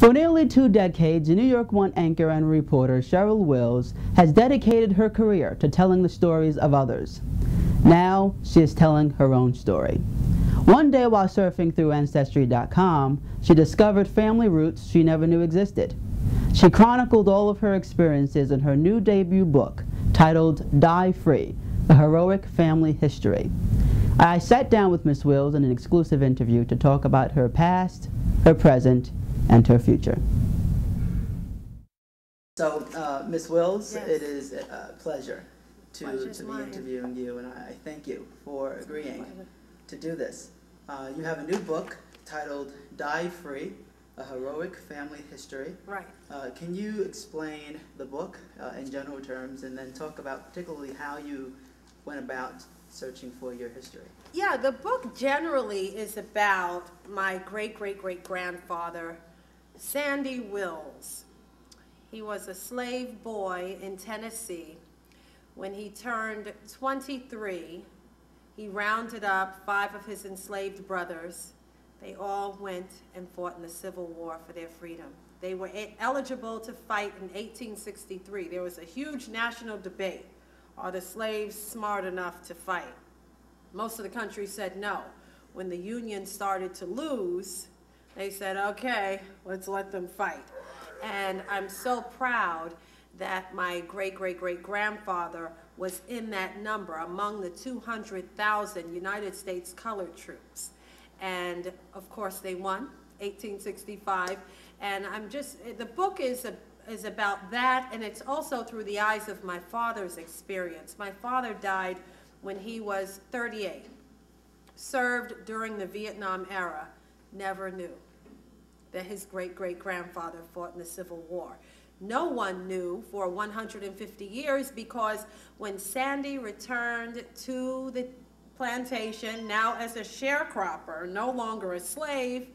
For nearly 2 decades, New York One anchor and reporter Cheryl Wills has dedicated her career to telling the stories of others. Now, she is telling her own story. One day while surfing through Ancestry.com, she discovered family roots she never knew existed. She chronicled all of her experiences in her new debut book, titled Die Free, A Heroic Family History. I sat down with Miss Wills in an exclusive interview to talk about her past, her present, and her future. So, Miss Wills, Yes. it is a pleasure to be mine. interviewing you, and I thank you for agreeing to do this. You have a new book titled Die Free, A Heroic Family History. Right. Can you explain the book in general terms, and then talk about particularly how you went about searching for your history? Yeah, the book generally is about my great-great-great-grandfather, Sandy Wills. He was a slave boy in Tennessee. When he turned 23, he rounded up 5 of his enslaved brothers. They all went and fought in the Civil War for their freedom. They were eligible to fight in 1863. There was a huge national debate. Are the slaves smart enough to fight? Most of the country said no. When the Union started to lose, they said, okay, let's let them fight. And I'm so proud that my great-great-great-grandfather was in that number, among the 200,000 United States colored troops. And of course they won, 1865. And the book is about that, and it's also through the eyes of my father's experience. My father died when he was 38, served during the Vietnam era, never knew that his great-great-grandfather fought in the Civil War. No one knew for 150 years, because when Sandy returned to the plantation, now as a sharecropper, no longer a slave,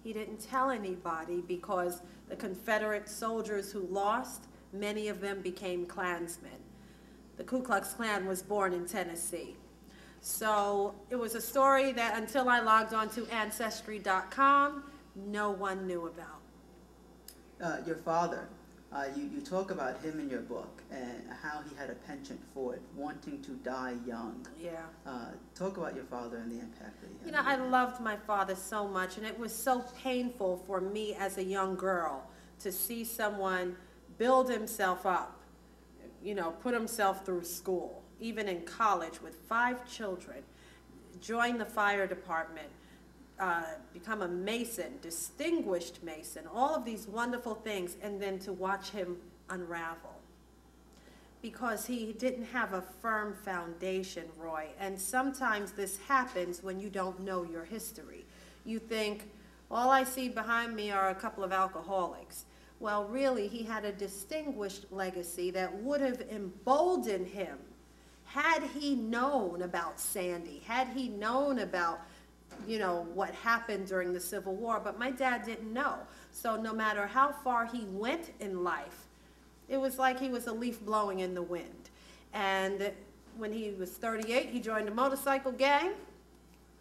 he didn't tell anybody, because the Confederate soldiers who lost, many of them became Klansmen. The Ku Klux Klan was born in Tennessee. So it was a story that until I logged on to Ancestry.com, no one knew about. Your father, you talk about him in your book and how he had a penchant for it, wanting to die young. Yeah. Talk about your father and the impact that he had. You know, I loved my father so much, and it was so painful for me as a young girl to see someone build himself up, you know, put himself through school, even in college with 5 children, join the fire department, become a Mason, distinguished Mason, all of these wonderful things, and then to watch him unravel. Because he didn't have a firm foundation, Roy, and sometimes this happens when you don't know your history. You think, all I see behind me are a couple of alcoholics. Well, really, he had a distinguished legacy that would have emboldened him had he known about Sandy, had he known about, you know, what happened during the Civil War. But my dad didn't know. So no matter how far he went in life, it was like he was a leaf blowing in the wind. And when he was 38, he joined a motorcycle gang,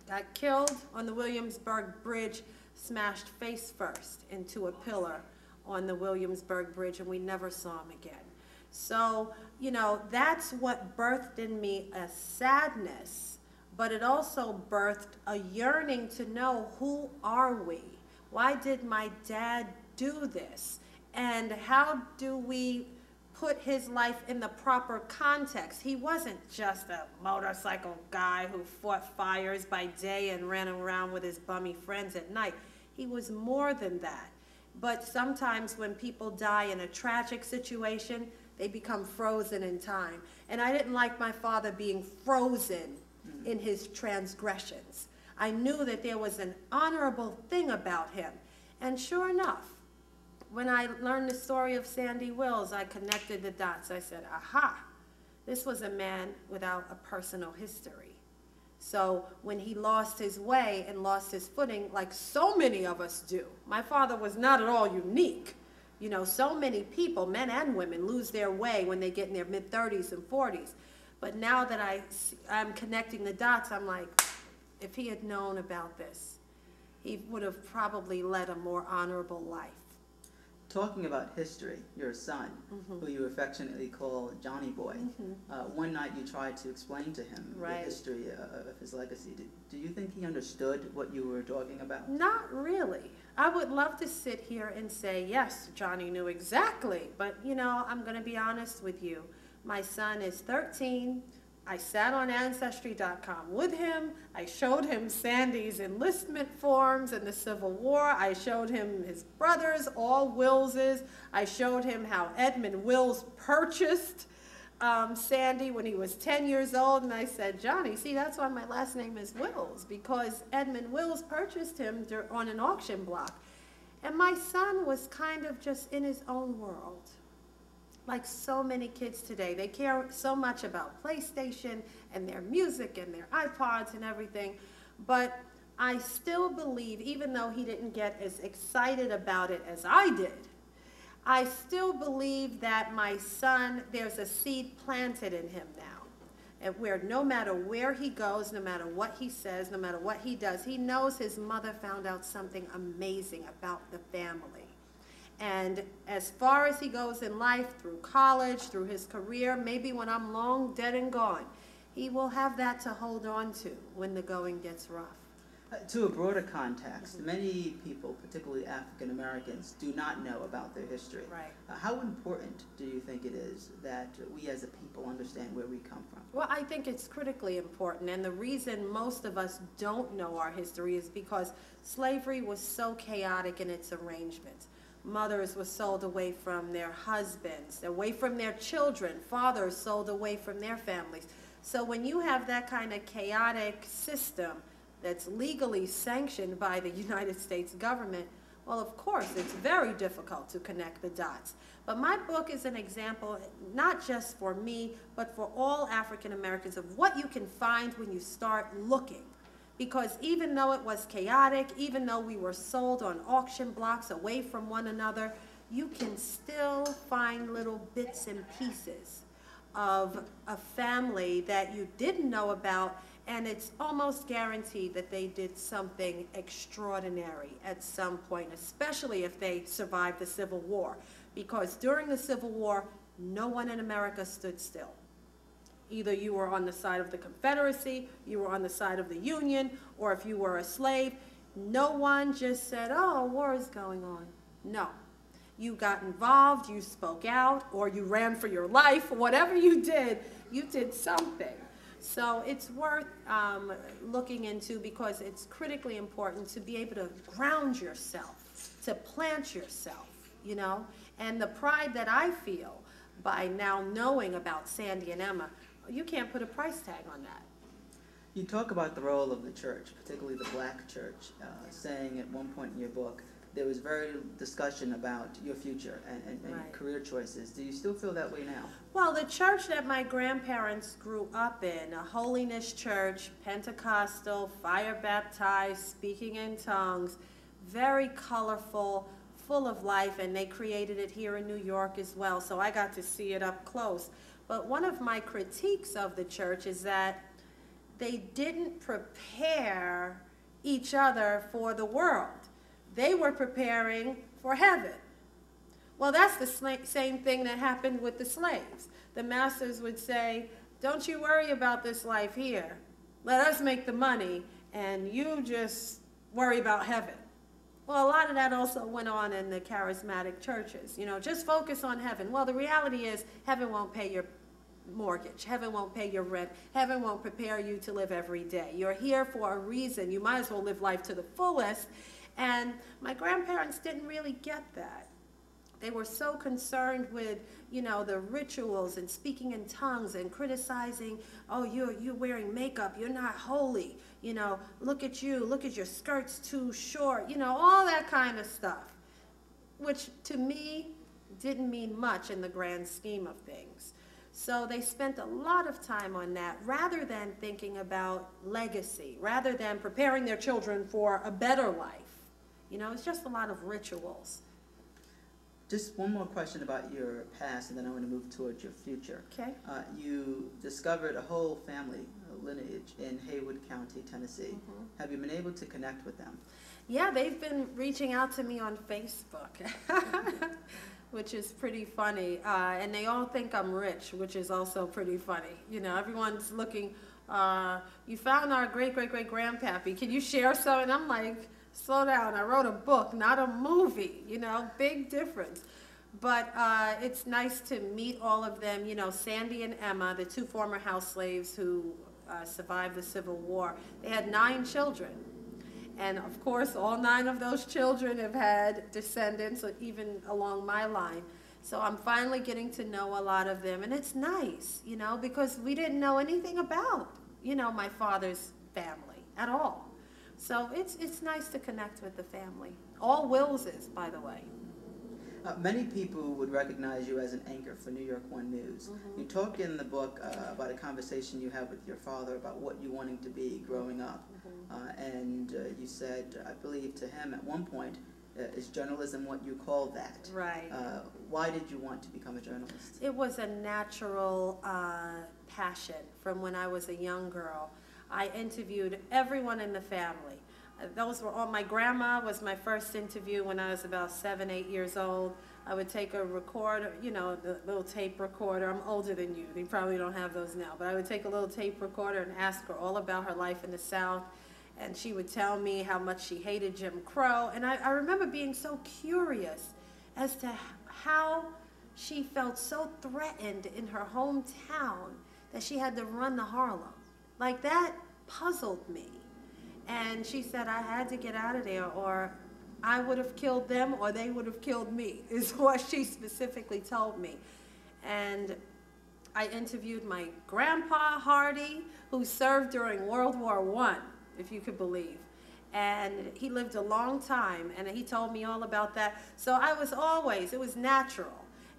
got killed on the Williamsburg Bridge, smashed face first into a pillar on the Williamsburg Bridge, and we never saw him again. So, you know, that's what birthed in me a sadness, but it also birthed a yearning to know, who are we? Why did my dad do this? And how do we put his life in the proper context? He wasn't just a motorcycle guy who fought fires by day and ran around with his bummy friends at night. He was more than that. But sometimes when people die in a tragic situation, they become frozen in time. And I didn't like my father being frozen in his transgressions. I knew that there was an honorable thing about him. And sure enough, when I learned the story of Sandy Wills, I connected the dots. I said, aha, this was a man without a personal history. So when he lost his way and lost his footing, like so many of us do, my father was not at all unique. You know, so many people, men and women, lose their way when they get in their mid-30s and 40s. But now that I'm connecting the dots, I'm like, if he had known about this, he would have probably led a more honorable life. Talking about history, your son, who you affectionately call Johnny Boy, one night you tried to explain to him the history of his legacy. Do you think he understood what you were talking about? Not really. I would love to sit here and say, yes, Johnny knew exactly. But, you know, I'm going to be honest with you. My son is 13. I sat on Ancestry.com with him. I showed him Sandy's enlistment forms in the Civil War. I showed him his brothers, all Willses. I showed him how Edmund Wills purchased Sandy when he was 10 years old. And I said, Johnny, see, that's why my last name is Wills, because Edmund Wills purchased him on an auction block. And my son was kind of just in his own world. Like so many kids today, they care so much about PlayStation and their music and their iPods and everything. But I still believe, even though he didn't get as excited about it as I did, I still believe that my son, there's a seed planted in him now. And where no matter where he goes, no matter what he says, no matter what he does, he knows his mother found out something amazing about the family. And as far as he goes in life, through college, through his career, maybe when I'm long dead and gone, he will have that to hold on to when the going gets rough. To a broader context, many people, particularly African Americans, do not know about their history. Right. How important do you think it is that we as a people understand where we come from? Well, I think it's critically important, and the reason most of us don't know our history is because slavery was so chaotic in its arrangements. Mothers were sold away from their husbands, away from their children. Fathers sold away from their families. So when you have that kind of chaotic system that's legally sanctioned by the United States government, well, of course, it's very difficult to connect the dots. But my book is an example, not just for me, but for all African Americans, of what you can find when you start looking. Because even though it was chaotic, even though we were sold on auction blocks away from one another, you can still find little bits and pieces of a family that you didn't know about, and it's almost guaranteed that they did something extraordinary at some point, especially if they survived the Civil War. Because during the Civil War, no one in America stood still. Either you were on the side of the Confederacy, you were on the side of the Union, or if you were a slave, no one just said, oh, war is going on. No. You got involved, you spoke out, or you ran for your life. Whatever you did something. So it's worth looking into, because it's critically important to be able to ground yourself, to plant yourself, you know. And the pride that I feel by now knowing about Sandy and Emma, you can't put a price tag on that. You talk about the role of the church, particularly the black church, saying at one point in your book there was very discussion about your future and Right. career choices. Do you still feel that way now? Well, the church that my grandparents grew up in, a holiness church, Pentecostal, fire baptized, speaking in tongues, very colorful, full of life, and they created it here in New York as well, so I got to see it up close. But one of my critiques of the church is that they didn't prepare each other for the world. They were preparing for heaven. Well, that's the same thing that happened with the slaves. The masters would say, don't you worry about this life here. Let us make the money, and you just worry about heaven. Well, a lot of that also went on in the charismatic churches. You know, just focus on heaven. Well, the reality is heaven won't pay your mortgage. Heaven won't pay your rent. Heaven won't prepare you to live every day. You're here for a reason. You might as well live life to the fullest. And my grandparents didn't really get that. They were so concerned with, you know, the rituals and speaking in tongues and criticizing, oh, you're wearing makeup, you're not holy, you know, look at you, look at your skirt's too short, you know, all that kind of stuff, which to me didn't mean much in the grand scheme of things. So they spent a lot of time on that rather than thinking about legacy, rather than preparing their children for a better life. You know, it's just a lot of rituals. Just one more question about your past, and then I want to move towards your future. Okay. You discovered a whole family lineage in Haywood County, Tennessee. Mm-hmm. Have you been able to connect with them? Yeah, they've been reaching out to me on Facebook, which is pretty funny. And they all think I'm rich, which is also pretty funny. You know, everyone's looking, you found our great-great-great-grandpappy. Can you share some? And I'm like, slow down. I wrote a book, not a movie. You know, big difference. But it's nice to meet all of them. You know, Sandy and Emma, the two former house slaves who survived the Civil War, they had 9 children. And of course, all 9 of those children have had descendants, even along my line. So I'm finally getting to know a lot of them. And it's nice, you know, because we didn't know anything about, you know, my father's family at all. So it's nice to connect with the family. All Willses, by the way. Many people would recognize you as an anchor for New York One News. You talk in the book about a conversation you had with your father about what you wanted to be growing up. And you said, I believe to him at one point, is journalism what you call that? Right. Why did you want to become a journalist? It was a natural passion from when I was a young girl. I interviewed everyone in the family. Those were all, my grandma was my first interview when I was about 7, 8 years old. I would take a recorder, you know, the little tape recorder. I'm older than you. They probably don't have those now. But I would take a little tape recorder and ask her all about her life in the South. And she would tell me how much she hated Jim Crow. And I remember being so curious as to how she felt so threatened in her hometown that she had to run to Harlem. Like, that puzzled me. And she said, I had to get out of there or I would have killed them or they would have killed me, is what she specifically told me. And I interviewed my grandpa, Hardy, who served during World War I, if you could believe. And he lived a long time, and he told me all about that. So I was always, it was natural.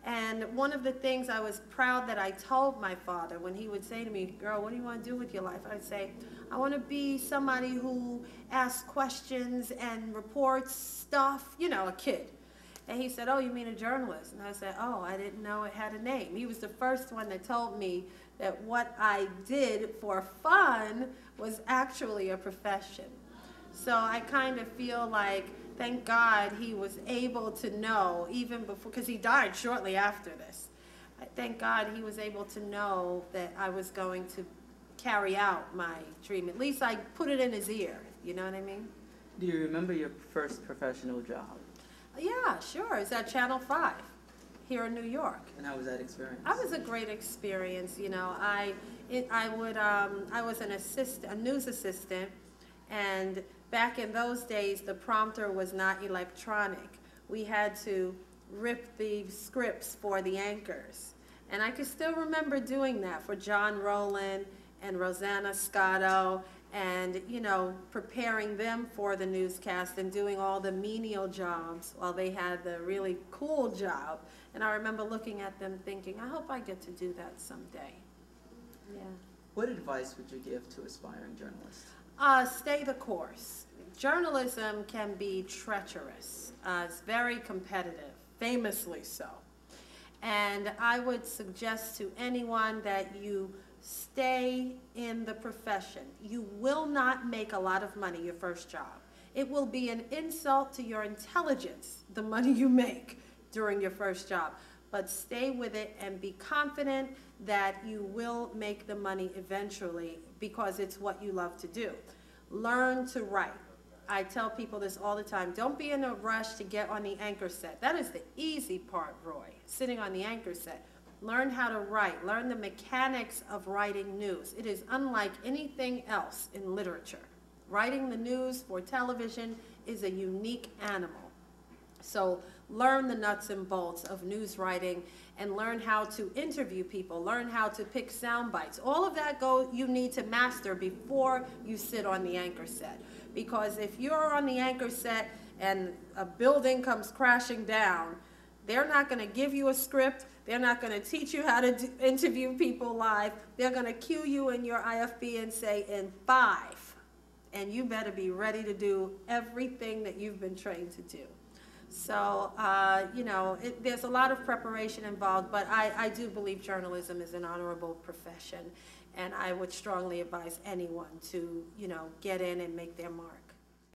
And one of the things I was proud that I told my father when he would say to me, girl, what do you want to do with your life? I'd say, I want to be somebody who asks questions and reports stuff, you know, a kid. And he said, oh, you mean a journalist? And I said, oh, I didn't know it had a name. He was the first one that told me that what I did for fun was actually a profession. So I kind of feel like, thank God he was able to know, even before, because he died shortly after this. Thank God he was able to know that I was going to carry out my dream. At least I put it in his ear, you know what I mean? Do you remember your first professional job? Yeah, sure. It's at Channel 5 here in New York. And how was that experience? That was a great experience. You know, I was a news assistant, and back in those days, the prompter was not electronic. We had to rip the scripts for the anchors. And I can still remember doing that for John Rowland and Rosanna Scotto, and, you know, preparing them for the newscast and doing all the menial jobs while they had the really cool job. And I remember looking at them thinking, I hope I get to do that someday. Yeah. What advice would you give to aspiring journalists? Stay the course. Journalism can be treacherous. It's very competitive, famously so. And I would suggest to anyone that you stay in the profession. You will not make a lot of money your first job. It will be an insult to your intelligence, the money you make during your first job. But stay with it and be confident that you will make the money eventually because it's what you love to do. Learn to write. I tell people this all the time. Don't be in a rush to get on the anchor set. That is the easy part, Roy, sitting on the anchor set. Learn how to write. Learn the mechanics of writing news. It is unlike anything else in literature. Writing the news for television is a unique animal. So learn the nuts and bolts of news writing and learn how to interview people, learn how to pick sound bites. All of that you need to master before you sit on the anchor set. Because if you're on the anchor set and a building comes crashing down, they're not going to give you a script. They're not going to teach you how to interview people live. They're going to cue you in your IFB and say, in 5. And you better be ready to do everything that you've been trained to do. So, you know, there's a lot of preparation involved, but I do believe journalism is an honorable profession. And I would strongly advise anyone to, you know, get in and make their mark.